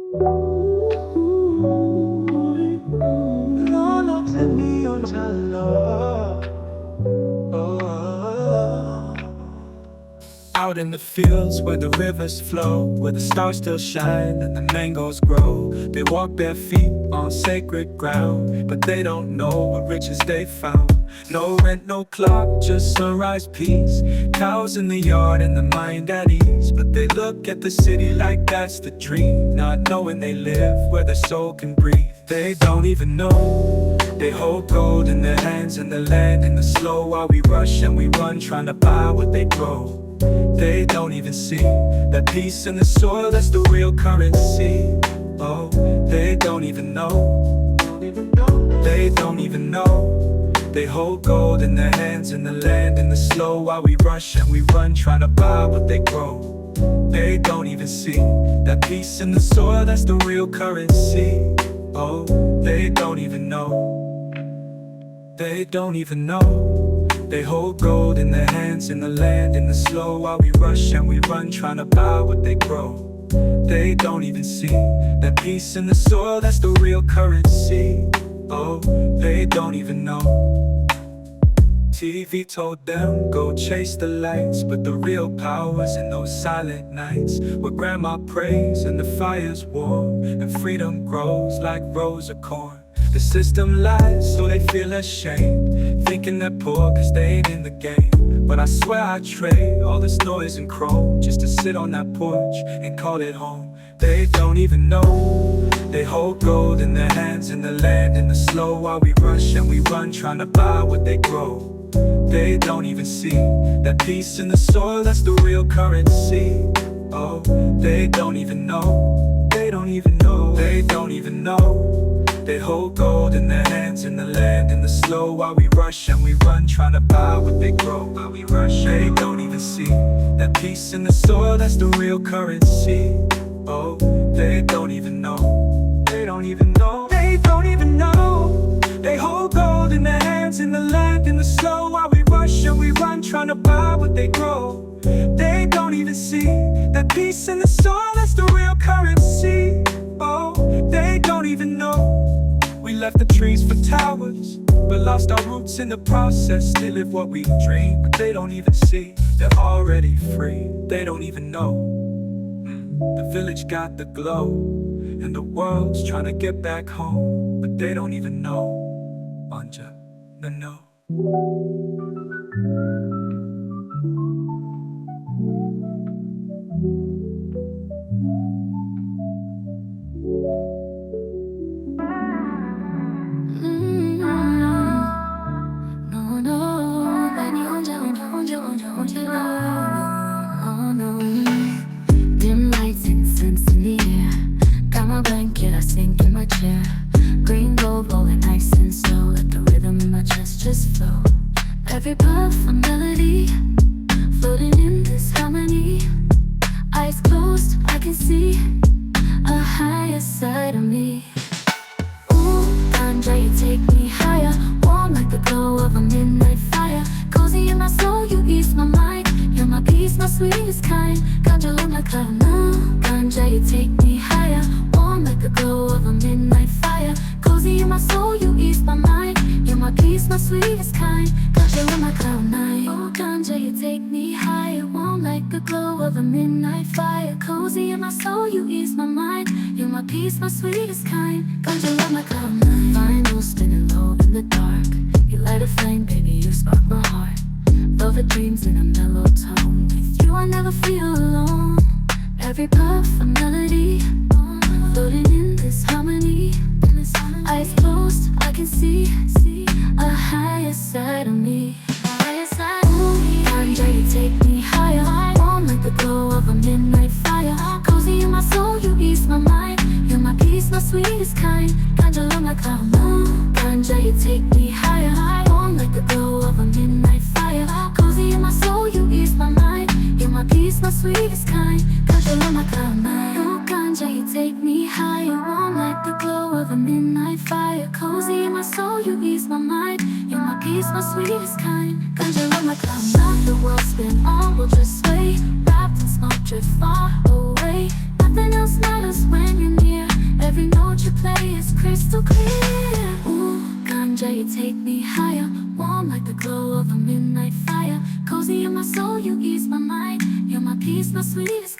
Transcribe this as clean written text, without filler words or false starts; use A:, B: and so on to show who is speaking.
A: Out in the fields where the rivers flow, where the stars still shine and the mangoes grow, they walk bare feet on sacred ground, but they don't know what riches they found. No rent, no clock, just sunrise peace, cows in the yard and the mind at ease. But they look at the city like that's the dream, not knowing they live where their soul can breathe. They don't even know they hold gold in their hands and the land in the slow, while we rush and we run trying to buy what they grow. They don't even see that peace in the soil, that's the real currency. Oh, they don't even know. They don't even know. They hold gold in their hands and the land in the slow, while we rush and we run trying to buy what they grow. They don't even see that peace in the soil, that's the real currency. Oh, they don't even know. They don't even know. They hold gold in their hands in the land in the slow, while we rush and we run trying to buy what they grow. They don't even see that peace in the soil, that's the real currency. Oh, they don't even know. TV told them go chase the lights, but the real power's in those silent nights where grandma prays and the fire's warm and freedom grows like rows of corn. The system lies so they feel ashamed, thinking they're poor cause they ain't in the game. But I swear I'd trade all this noise and chrome just to sit on that porch and call it home. They don't even know. They hold gold in their hands in the land in the slow, while we rush and we run trying to buy what they grow. They don't even see that peace in the soil, that's the real currency. Oh, they don't even know. They don't even know. They don't even know. They hold gold in their hands in the land in the slow, while we rush and we run trying to buy what they grow. While we rush, they don't even see that peace in the soil, that's the real currency. Oh, they don't even know. They don't even know. They don't even know. They hold gold in their hands in the land in the slow, while we rush and we run trying to buy what they grow. They don't even see that peace in the soil, that's the real currency. Oh, they don't even know. We left the trees for towers, but lost our roots in the process. They live what we dream, but they don't even see they're already free. They don't even know. The village got the glow, and the world's trying to get back home, but they don't even know. Ganja, no.
B: Dim lights, incense in the air. Got my blanket, I sink in my chair. Green gold rolling nice and slow. Let the rhythm in my chest just flow. Every puff a melody, floating in this harmony. Eyes closed, I can see a higher side of me. Ooh, Ganja, you take me higher. Warm like the glow of a midnight fire. Cozy in my soul, you ease my mind. You're my peace, my sweetest kind. Ganja, love my cloud now. Ganja, you take me higher. Warm like the glow of a midnight fire. Cozy in my soul, you ease my mind. You're my peace, my sweetest kind. Ganja, love my cloud nine. Oh, Ganja, you take me higher. Warm like the glow of a midnight fire. Cozy in my soul, you ease my mind. You're my peace, my sweetest kind. Ganja, love my cloud nine. Vinyl spinning low in the dark. You light a flame, baby, you spark my heart. Velvet dreams in a mellow tone. With you I never feel alone. Every puff a melody, floating in this harmony. Eyes closed, I can see a higher side of me. Ooh, Ganja, you take me higher. Warm like the glow of a midnight fire. Cozy in my soul, you ease my mind. You're my peace, my sweetest kind. Ganja, love my cloud. Ooh, Ganja, you take me higher. Warm like the glow of a midnight fire. Cozy in my soul, you ease my mind. You're my peace, my sweetest kind. Ganja, love my cloud nine. Oh, Ganja, you take me higher. Warm like the glow of a midnight fire. Cozy in my soul, you ease my mind. You're my peace, my sweetest kind. Ganja, love my cloud nine. The world spin on, we'll just sway. Wrapped in smoke, drift far away. Nothing else matters when you're near. take me higher, warm like the glow of a midnight fire. Cozy in my soul, you ease my mind. You're my peace, my sweetest